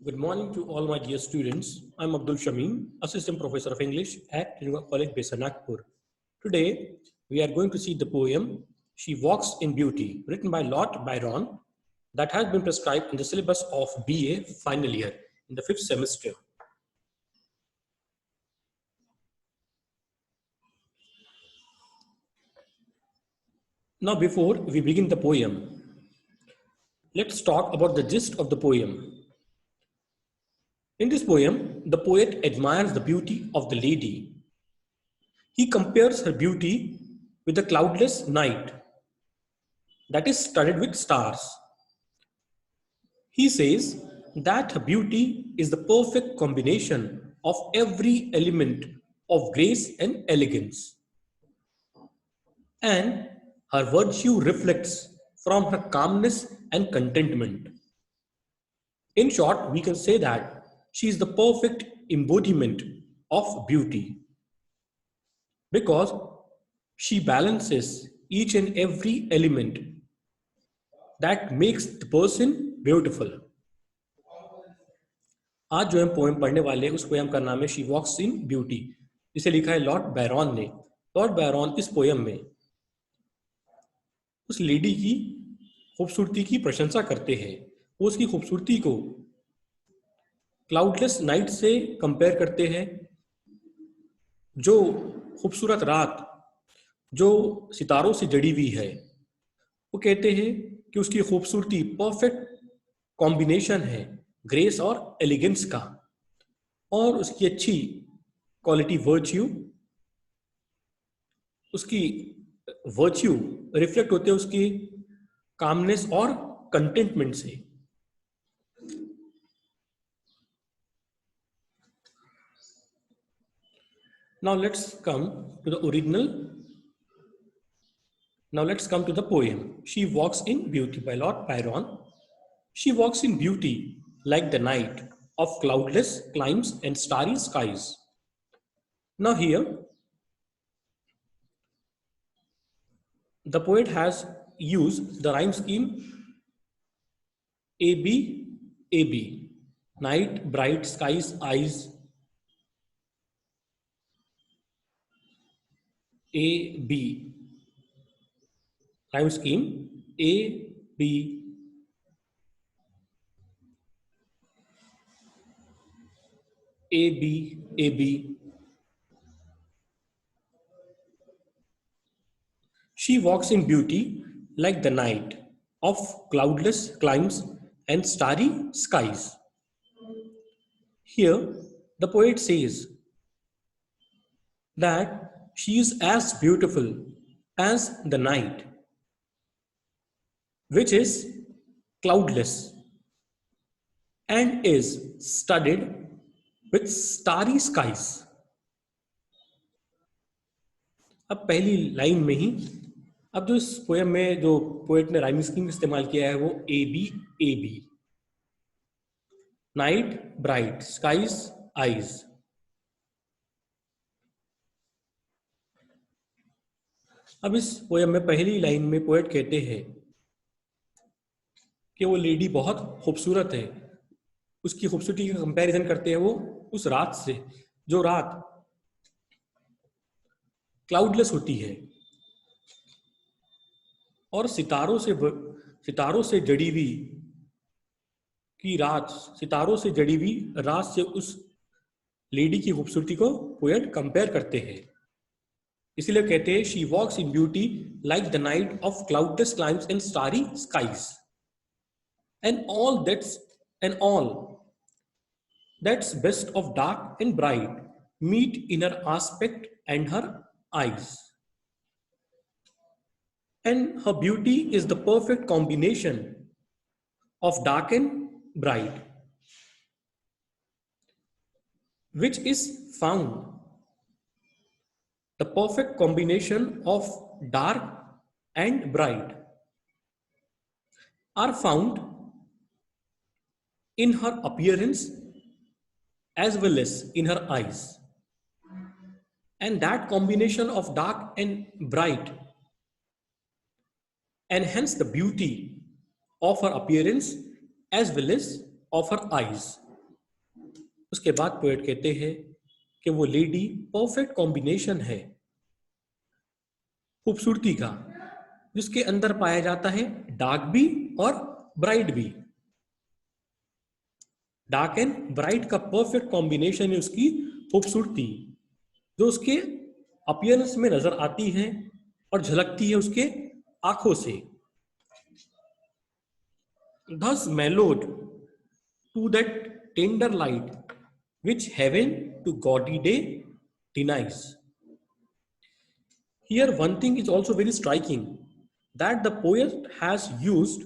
Good morning to all my dear students. I'm Abdul Shamim, Assistant Professor of English at Trivandrum College based in Nagpur. Today, we are going to see the poem She Walks in Beauty, written by Lord Byron, that has been prescribed in the syllabus of BA final year in the 5th semester. Now, before we begin the poem, let's talk about the gist of the poem. In this poem, the poet admires the beauty of the lady. He compares her beauty with the cloudless night that is studded with stars. He says that her beauty is the perfect combination of every element of grace and elegance. And her virtue reflects from her calmness and contentment. In short, we can say that she is the perfect embodiment of beauty because she balances each and every element that makes the person beautiful. आज जो हम poem पढ़ने वाले हैं उस poem का नाम है शी वॉक्स इन ब्यूटी, जिसे लिखा है लॉर्ड बैरॉन ने। लॉर्ड बैरॉन इस पोएम में उस लेडी की खूबसूरती की प्रशंसा करते हैं। वो उसकी खूबसूरती को क्लाउडलेस नाइट से कंपेयर करते हैं, जो खूबसूरत रात जो सितारों से जड़ी हुई है। वो कहते हैं कि उसकी खूबसूरती परफेक्ट कॉम्बिनेशन है ग्रेस और एलिगेंस का, और उसकी अच्छी क्वालिटी उसकी वर्च्यू रिफ्लेक्ट होते हैं उसकी कामनेस और कंटेंटमेंट से। Now let's come to the original. Now let's come to the poem. She Walks in Beauty by Lord Byron. She walks in beauty like the night of cloudless climes and starry skies. Now here, the poet has used the rhyme scheme AB, AB. Night, bright, skies, eyes. AB. Rhyme scheme A, B, A, B, A, B. She walks in beauty like the night of cloudless climes and starry skies. Here, the poet says that she is as beautiful as the night, which is cloudless and is studded with starry skies. अब पहली line में ही, अब जो इस poem में जो poet ने rhyming scheme इस्तेमाल किया है वो A B, night, bright, skies, eyes. अब इस पोएम में पहली लाइन में पोएट कहते हैं कि वो लेडी बहुत खूबसूरत है। उसकी खूबसूरती का कंपैरिजन करते हैं वो उस रात से, जो रात क्लाउडलेस होती है और सितारों से जड़ी हुई की रात, सितारों से जड़ी हुई रात से उस लेडी की खूबसूरती को पोएट कंपेयर करते हैं। इसलिए कहते हैं she walks in beauty like the night of cloudless climes and starry skies and all that's best of dark and bright meet in her aspect and her eyes. And her beauty is the perfect combination of dark and bright, which is found. The perfect combination of dark and bright are found in her appearance as well as in her eyes. And that combination of dark and bright enhance the beauty of her appearance as well as of her eyes. उसके बाद poet कहते हैं कि वो lady perfect combination है खूबसूरती का, जिसके अंदर पाया जाता है डार्क भी और ब्राइट भी। डार्क एंड ब्राइट का परफेक्ट कॉम्बिनेशन है उसकी खूबसूरती, जो उसके अपीयरेंस में नजर आती है और झलकती है उसके आंखों से। Thus mellowed to that tender light which heaven to gaudy day denies. Here one thing is also very striking, that the poet has used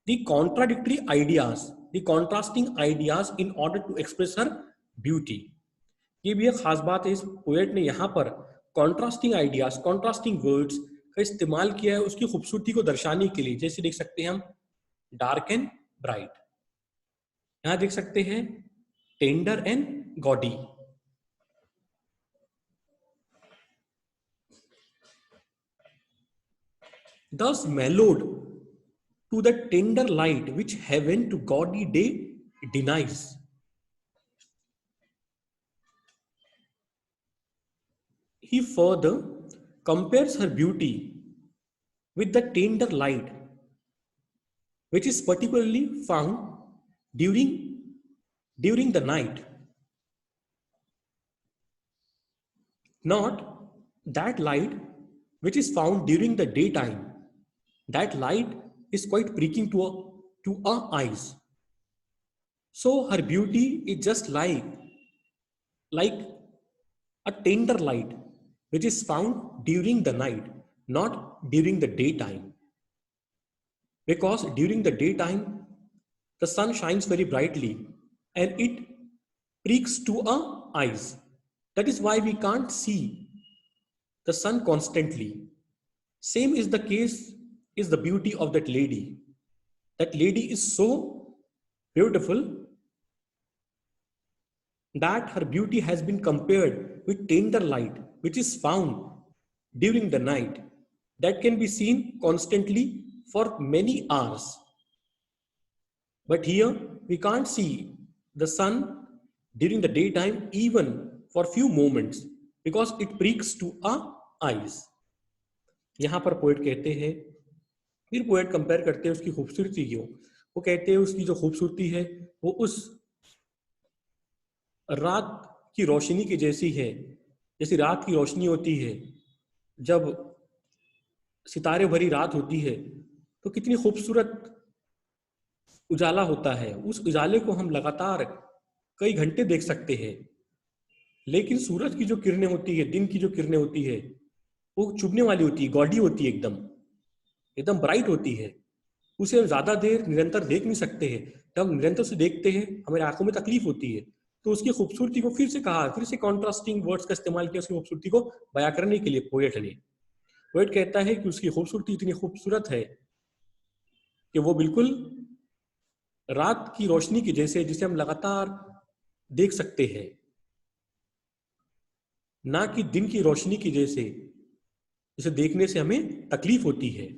the contradictory ideas, the contrasting ideas in order to express her beauty. ये भी एक खास बात है, इस poet ने यहाँ पर कॉन्ट्रास्टिंग आइडियाज, कॉन्ट्रास्टिंग वर्ड्स का इस्तेमाल किया है उसकी खूबसूरती को दर्शाने के लिए। जैसे देख सकते हैं हम डार्क एंड ब्राइट, यहां देख सकते हैं tender and gaudy. Thus mellowed to the tender light which heaven to gaudy day denies. He further compares her beauty with the tender light which is particularly found during the night. Not that light which is found during the daytime. That light is quite pricking to our eyes. So her beauty is just like a tender light which is found during the night, not during the daytime. Because during the daytime, the sun shines very brightly and it pricks to our eyes. That is why we can't see the sun constantly. Same is the case is the beauty of that lady. That lady is so beautiful that her beauty has been compared with tender light which is found during the night, that can be seen constantly for many hours. But here we can't see the sun during the daytime even for few moments because it pricks to our eyes. यहाँ पर poet कहते हैं, फिर poet compare करते हैं उसकी खूबसूरती को। वो कहते हैं उसकी जो खूबसूरती है वो उस रात की रोशनी की जैसी है, जैसी रात की रोशनी होती है जब सितारे भरी रात होती है तो कितनी खूबसूरत उजाला होता है। उस उजाले को हम लगातार कई घंटे देख सकते हैं, लेकिन सूरज की जो किरणें होती है, दिन की जो किरणें होती है, वो चुभने वाली होती है, गॉडी होती है, एकदम एकदम ब्राइट होती है। उसे हम ज्यादा देर निरंतर देख नहीं सकते हैं। जब हम निरंतर से देखते हैं हमारी आंखों में तकलीफ होती है। तो उसकी खूबसूरती को फिर से कहा, फिर से कॉन्ट्रास्टिंग वर्ड्स का इस्तेमाल किया उसकी खूबसूरती को बयां करने के लिए पोएट ने। पोएट कहता है कि उसकी खूबसूरती इतनी खूबसूरत है कि वो बिल्कुल रात की रोशनी की जैसे, जिसे हम लगातार देख सकते हैं, ना कि दिन की रोशनी की जैसे, जिसे देखने से हमें तकलीफ होती है।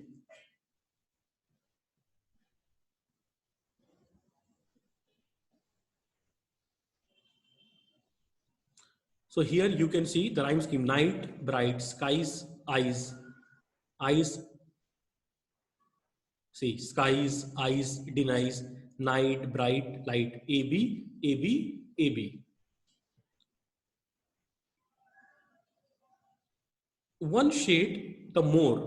So here you can see the rhyme scheme: night, bright, skies, eyes, eyes. See, skies, eyes, denies, night, bright, light, AB, AB, AB. One shade the more,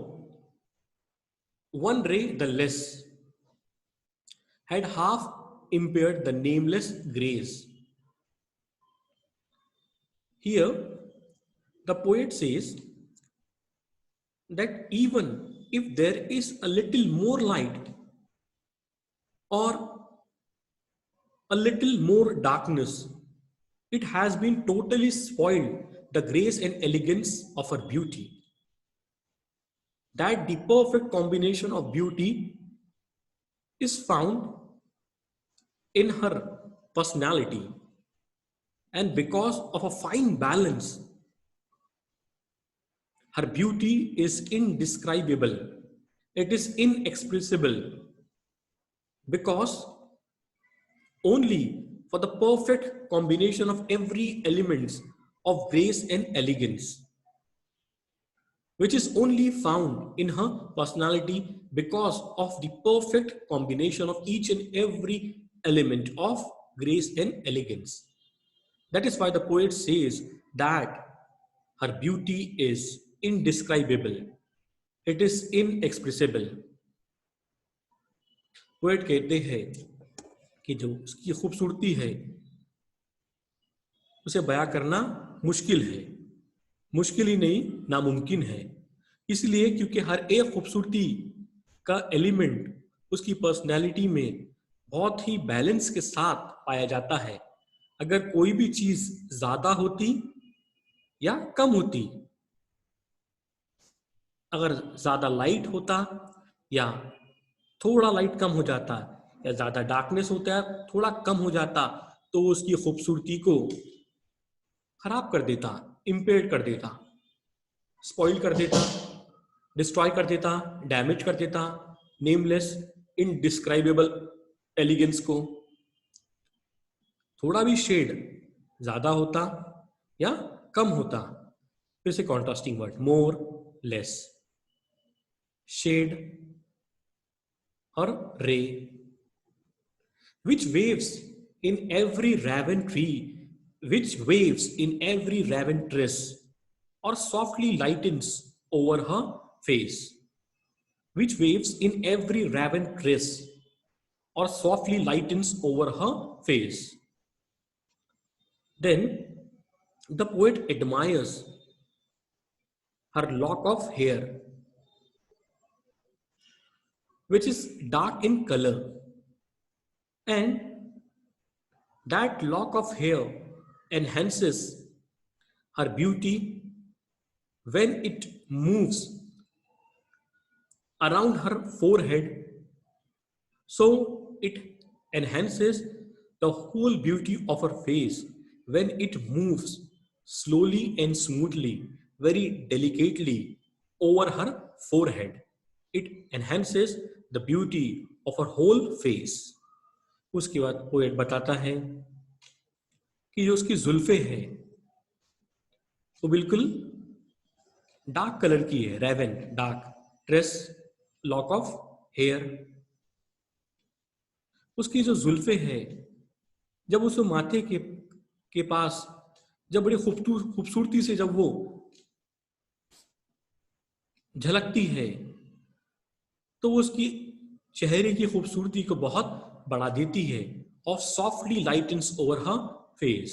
one ray the less, had half impaired the nameless grace. Here, the poet says that even if there is a little more light or a little more darkness, it has been totally spoiled the grace and elegance of her beauty. That the perfect combination of beauty is found in her personality, and because of a fine balance, her beauty is indescribable. It is inexpressible because only for the perfect combination of every elements of grace and elegance, which is only found in her personality because of the perfect combination of each and every element of grace and elegance. That is why the poet says that her beauty is indescribable. It is inexpressible. Poet कहते हैं कि जो उसकी खूबसूरती है उसे बयां करना मुश्किल है, मुश्किल ही नहीं नामुमकिन है। इसलिए क्योंकि हर एक खूबसूरती का एलिमेंट उसकी पर्सनैलिटी में बहुत ही बैलेंस के साथ पाया जाता है। अगर कोई भी चीज ज्यादा होती या कम होती, अगर ज्यादा लाइट होता या थोड़ा लाइट कम हो जाता, या ज्यादा डार्कनेस होता है थोड़ा कम हो जाता, तो उसकी खूबसूरती को खराब कर देता, इम्पेयर कर देता, स्पॉइल कर देता, डिस्ट्रॉय कर देता, डैमेज कर देता नेमलेस इनडिस्क्राइबेबल एलिगेंस को। थोड़ा भी शेड ज्यादा होता या कम होता, फिर से contrasting word, more less, shade और ray, which waves in every raven tree, which waves in every raven tress, or softly lightens over her face, which waves in every raven tress, or softly lightens over her face. Then the poet admires her lock of hair, which is dark in color, and that lock of hair enhances her beauty when it moves around her forehead. So it enhances the whole beauty of her face when it moves slowly and smoothly, very delicately over her forehead. It enhances the beauty of her whole face. उसके बाद poet बताता है कि जो उसकी जुल्फे हैं वो बिल्कुल डार्क कलर की है, raven dark, tress lock of hair. उसकी जो जुल्फे हैं जब उस माथे के पास जब बड़ी खूबसूरती से जब वो झलकती है तो वो उसकी चेहरे की खूबसूरती को बहुत बढ़ा देती है। और softly lightens over her face,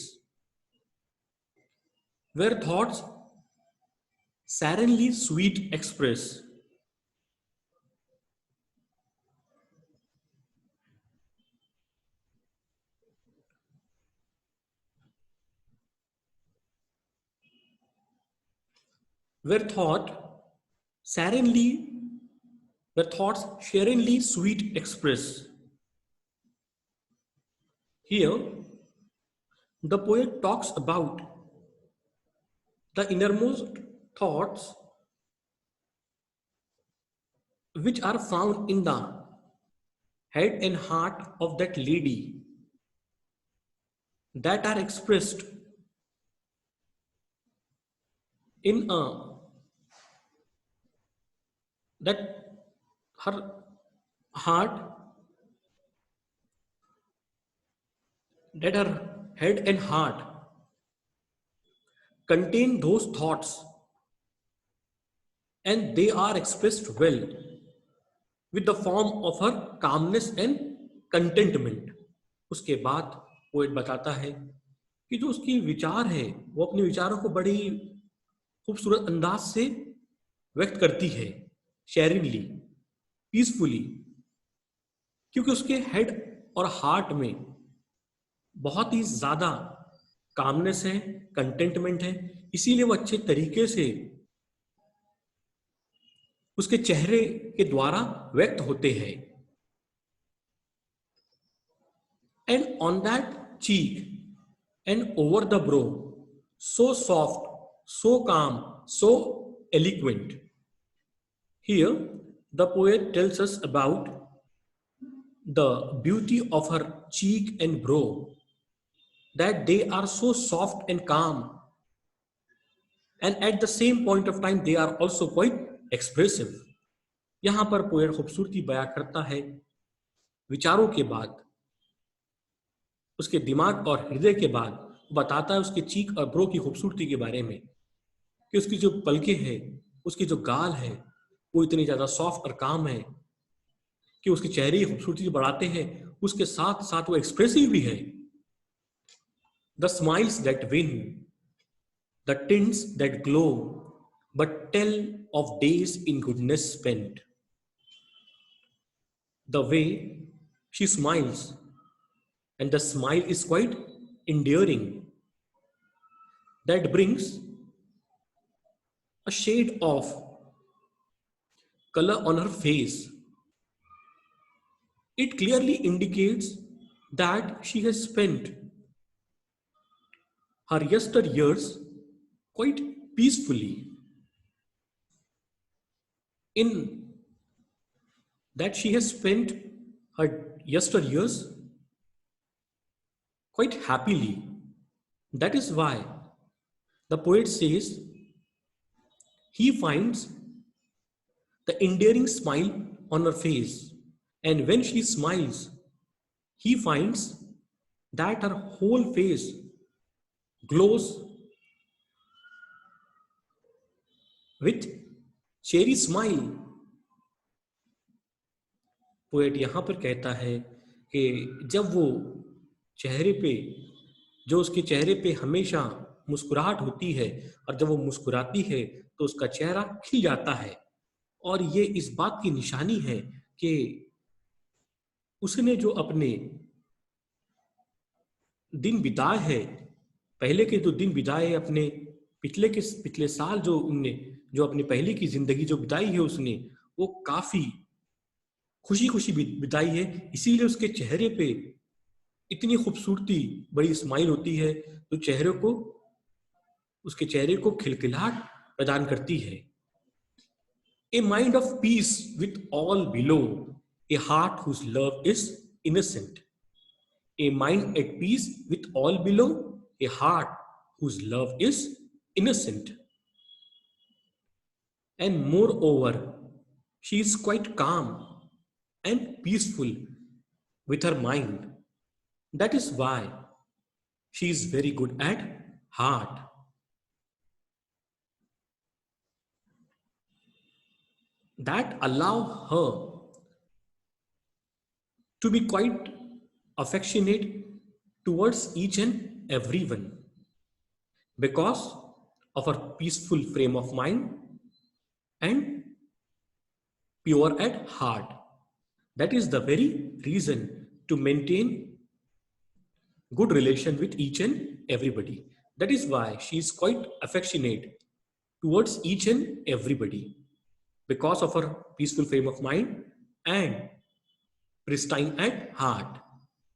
where thoughts serenely sweet express, where serenely thoughts serenely sweet express. Here the poet talks about the innermost thoughts which are found in the head and heart of that lady, that are expressed in that her heart, that her head and heart contain those thoughts, and they are expressed well with the form of her calmness and contentment. उसके बाद poet बताता है कि जो उसकी विचार है वो अपने विचारों को बड़ी खूबसूरत अंदाज से व्यक्त करती है, शेरिंगली, पीसफुली, क्योंकि उसके हेड और हार्ट में बहुत ही ज्यादा कामनेस है, कंटेंटमेंट है, इसीलिए वो अच्छे तरीके से उसके चेहरे के द्वारा व्यक्त होते हैं। And on that cheek and over the brow, so soft, so calm, so eloquent. Here the poet tells us about the beauty of her cheek and brow, that they are so soft and calm, and at the same point of time they are also quite expressive. यहाँ पर poet खूबसूरती बयां करता है विचारों के बाद, उसके दिमाग और हृदय के बाद, बताता है उसके चीख और ब्रो की खूबसूरती के बारे में कि उसकी जो पलकें हैं, उसकी जो गाल है, वो इतनी ज़्यादा सॉफ्ट और काम है कि उसके चेहरे की खूबसूरती बढ़ाते हैं, उसके साथ साथ वो एक्सप्रेसिव भी है. The smiles that win, the tints that glow, but tell of days in goodness spent. The way she smiles, and the smile is quite endearing, that brings a shade of color on her face. It clearly indicates that she has spent her yesteryears quite peacefully, in that she has spent her yesteryears quite happily. That is why the poet says he finds the endearing smile on her face, and when she smiles, he finds that her whole face glows with cherry smile. Poet यहाँ पर कहता है कि जब वो चेहरे पे, जो उसके चेहरे पे हमेशा मुस्कुराहट होती है, और जब वो मुस्कुराती है तो उसका चेहरा खिल जाता है, और ये इस बात की निशानी है कि उसने जो अपने दिन बिताए हैं, पहले के जो दिन बिताए अपने पिछले साल, जो उनने जो अपनी पहले की जिंदगी जो बिताई है उसने, वो काफी खुशी खुशी बिताई है. इसीलिए उसके चेहरे पे इतनी खूबसूरती, बड़ी स्माइल होती है, तो उसके चेहरे को खिलखिलाहट प्रदान करती है. A mind of peace with all below, a heart whose love is innocent. A mind at peace with all below, a heart whose love is innocent. And moreover, she is quite calm and peaceful with her mind. That is why she is very good at heart. That allow her to be quite affectionate towards each and everyone because of her peaceful frame of mind and pure at heart. That is the very reason to maintain good relation with each and everybody. That is why she is quite affectionate towards each and everybody because of her peaceful frame of mind and pristine at heart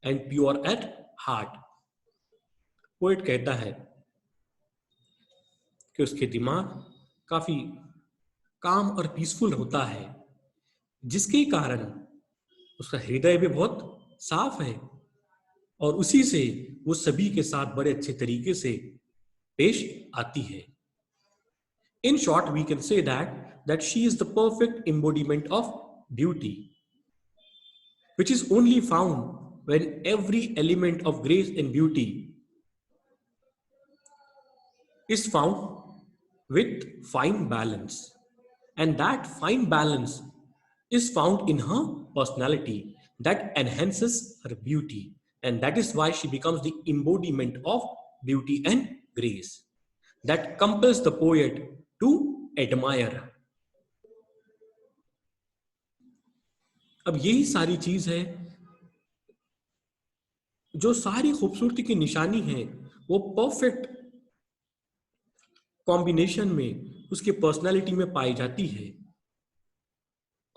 and pure at heart. Poet कहता है कि उसके दिमाग काफी काम और peaceful होता है, जिसके कारण उसका हृदय भी बहुत साफ है, और उसी से वो सभी के साथ बड़े अच्छे तरीके से पेश आती है. In short, we can say that she is the perfect embodiment of beauty, which is only found when every element of grace and beauty is found with fine balance. And that fine balance is found in her personality that enhances her beauty. And that is why she becomes the embodiment of beauty and grace that compels the poet to admire. अब यही सारी चीज है जो सारी खूबसूरती की निशानी है, वो परफेक्ट कॉम्बिनेशन में उसके पर्सनालिटी में पाई जाती है,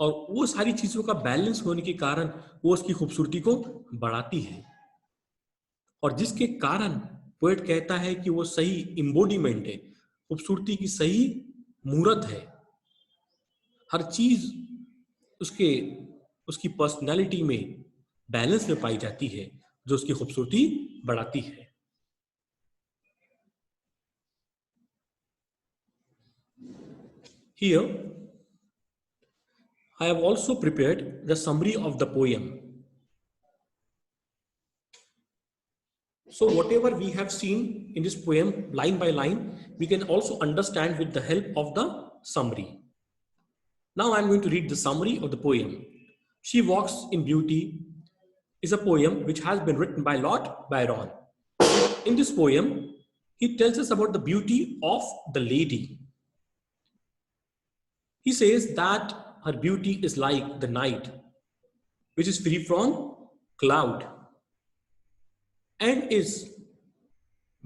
और वो सारी चीजों का बैलेंस होने के कारण वो उसकी खूबसूरती को बढ़ाती है, और जिसके कारण पोएट कहता है कि वो सही इम्बोडिमेंट है, खूबसूरती की सही मूर्त है. हर चीज उसकी पर्सनालिटी में बैलेंस में पाई जाती है, जो उसकी खूबसूरती बढ़ाती है. Here I have also prepared the summary of the poem. So whatever we have seen in this poem line by line, we can also understand with the help of the summary. Now I'm going to read the summary of the poem. She Walks in Beauty is a poem which has been written by Lord Byron. In this poem, he tells us about the beauty of the lady. He says that her beauty is like the night, which is free from cloud and is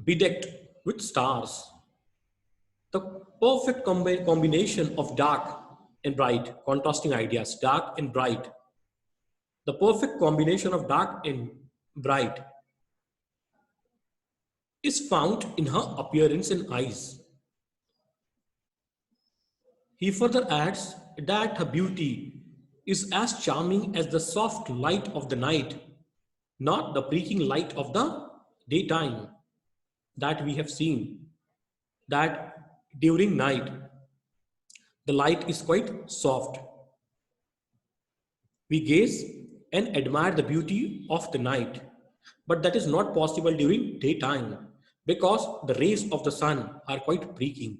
bedecked with stars. The perfect combination of dark and bright, contrasting ideas, dark and bright. The perfect combination of dark and bright is found in her appearance and eyes. He further adds that her beauty is as charming as the soft light of the night, not the breaking light of the daytime that we have seen, that during night the light is quite soft. We gaze and admire the beauty of the night, but that is not possible during daytime because the rays of the sun are quite breaking.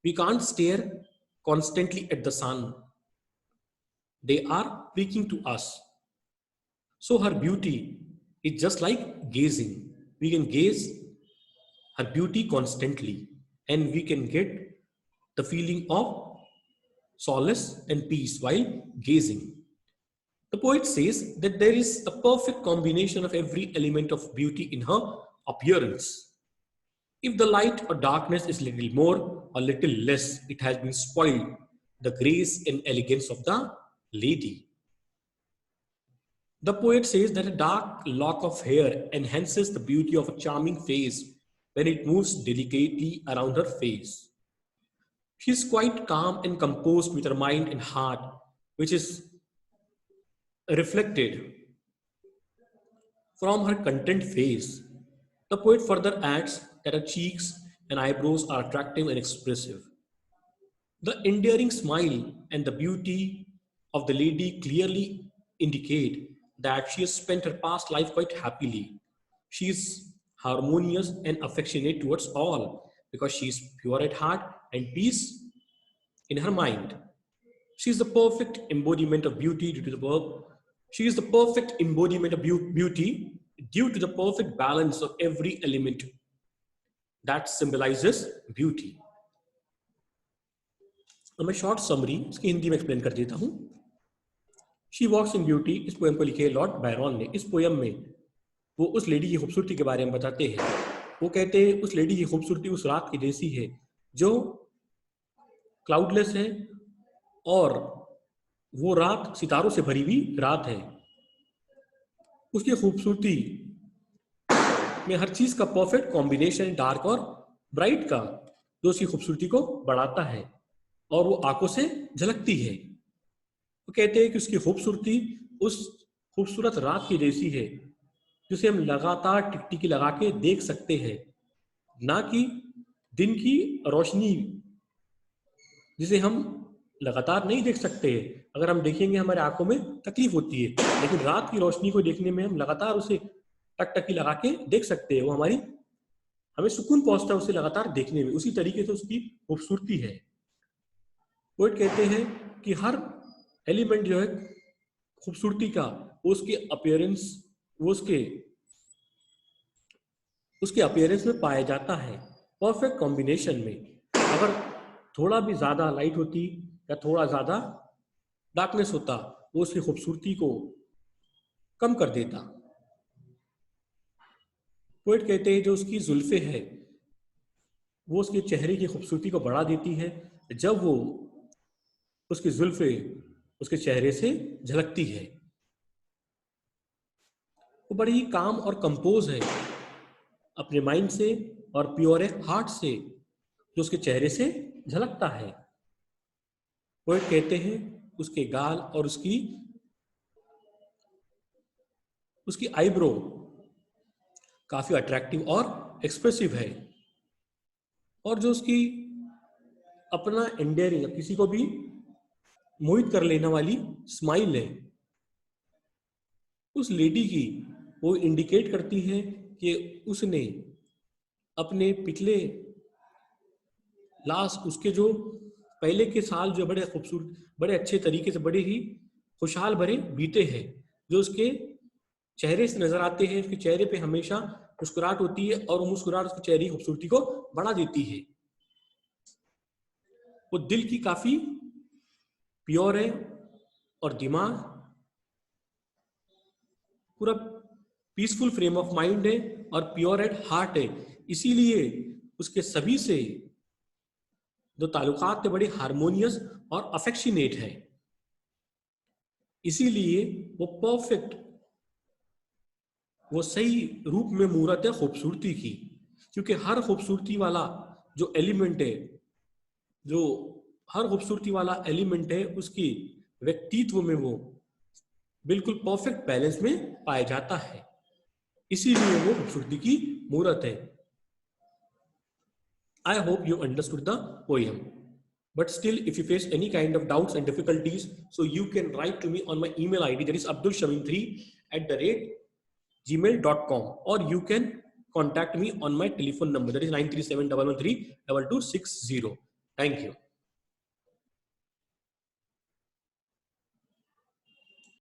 We can't stare constantly at the sun. They are speaking to us. So her beauty is just like gazing. We can gaze her beauty constantly and we can get the feeling of solace and peace while gazing. The poet says that there is a perfect combination of every element of beauty in her appearance. If the light or darkness is little more or little less, it has been spoiled the grace and elegance of the lady. The poet says that a dark lock of hair enhances the beauty of a charming face when it moves delicately around her face. She is quite calm and composed with her mind and heart, which is reflected from her content face. The poet further adds that her cheeks and eyebrows are attractive and expressive. The endearing smile and the beauty of the lady clearly indicate that she has spent her past life quite happily. She is harmonious and affectionate towards all because she is pure at heart and peace in her mind. She is the perfect embodiment of beauty due to the verb. She is the perfect embodiment of beauty due to the perfect balance of every element that symbolizes beauty. अब मैं short summary इसकी हिंदी में explain कर देता हूँ. She walks in beauty इस poem को लिखे लॉर्ड बायरन ने. इस पोएम में वो उस लेडी की खूबसूरती के बारे में बताते हैं. वो कहते हैं उस लेडी की खूबसूरती उस रात की जैसी है जो क्लाउडलेस है और वो रात सितारों से भरी हुई रात है. उसकी खूबसूरती में हर चीज का परफेक्ट कॉम्बिनेशन डार्क और ब्राइट का जो उसकी खूबसूरती को बढ़ाता है और वो आंखों से झलकती है. वो कहते हैं कि उसकी खूबसूरती उस खूबसूरत रात की जैसी है जिसे हम लगातार टिकटिकी लगा के देख सकते हैं, ना कि दिन की रोशनी जिसे हम लगातार नहीं देख सकते हैं. अगर हम देखेंगे हमारे आंखों में तकलीफ होती है, लेकिन रात की रोशनी को देखने में हम लगातार उसे टकटकी लगा के देख सकते हैं. वो हमें सुकून पहुंचता है उसे लगातार देखने में. उसी तरीके से उसकी खूबसूरती है. पोएट कहते हैं कि हर एलिमेंट जो है खूबसूरती का वो उसके अपीयरेंस उसके अपीयरेंस में पाया जाता है, परफेक्ट कॉम्बिनेशन में. अगर थोड़ा भी ज्यादा लाइट होती या थोड़ा ज्यादा डार्कनेस होता वो उसकी खूबसूरती को कम कर देता. पोएट कहते हैं जो उसकी जुल्फे है वो उसके चेहरे की खूबसूरती को बढ़ा देती है जब वो उसकी जुल्फे उसके चेहरे से झलकती है. वो बड़ी ही काम और कंपोज है अपने माइंड से और प्योर हार्ट से जो उसके चेहरे से झलकता है. पोएट कहते हैं उसके गाल और उसकी आईब्रो काफी अट्रैक्टिव और एक्सप्रेसिव है और जो उसकी अपना एंडेयरिंग, किसी को भी मोहित कर लेने वाली स्माइल है उस लेडी की, वो इंडिकेट करती है कि उसने अपने पिछले लास्ट उसके जो पहले के साल जो बड़े खूबसूरत, बड़े अच्छे तरीके से, बड़े ही खुशहाल भरे बीते हैं, जो उसके चेहरे से नजर आते हैं। उसके चेहरे पे हमेशा मुस्कुराहट होती है और वो मुस्कुराहट उसके चेहरे की खूबसूरती को बढ़ा देती है। वो दिल की काफी प्योर है और दिमाग पूरा पीसफुल फ्रेम ऑफ माइंड है और प्योर एट हार्ट है। इसीलिए उसके सभी से जो ताल्लुकात थे बड़े हारमोनियस और अफेक्शनेट है। इसीलिए वो परफेक्ट, वो सही रूप में मूरत है खूबसूरती की, क्योंकि हर खूबसूरती वाला जो एलिमेंट है, जो हर खूबसूरती वाला एलिमेंट है उसकी व्यक्तित्व में वो बिल्कुल परफेक्ट बैलेंस में पाया जाता है। इसीलिए वो खूबसूरती की मूरत है। I hope you understood the poem. But still, if you face any kind of doubts and difficulties, so you can write to me on my email ID, that is abdulshamim3@gmail.com, or you can contact me on my telephone number, that is 937 113 2260. Thank you.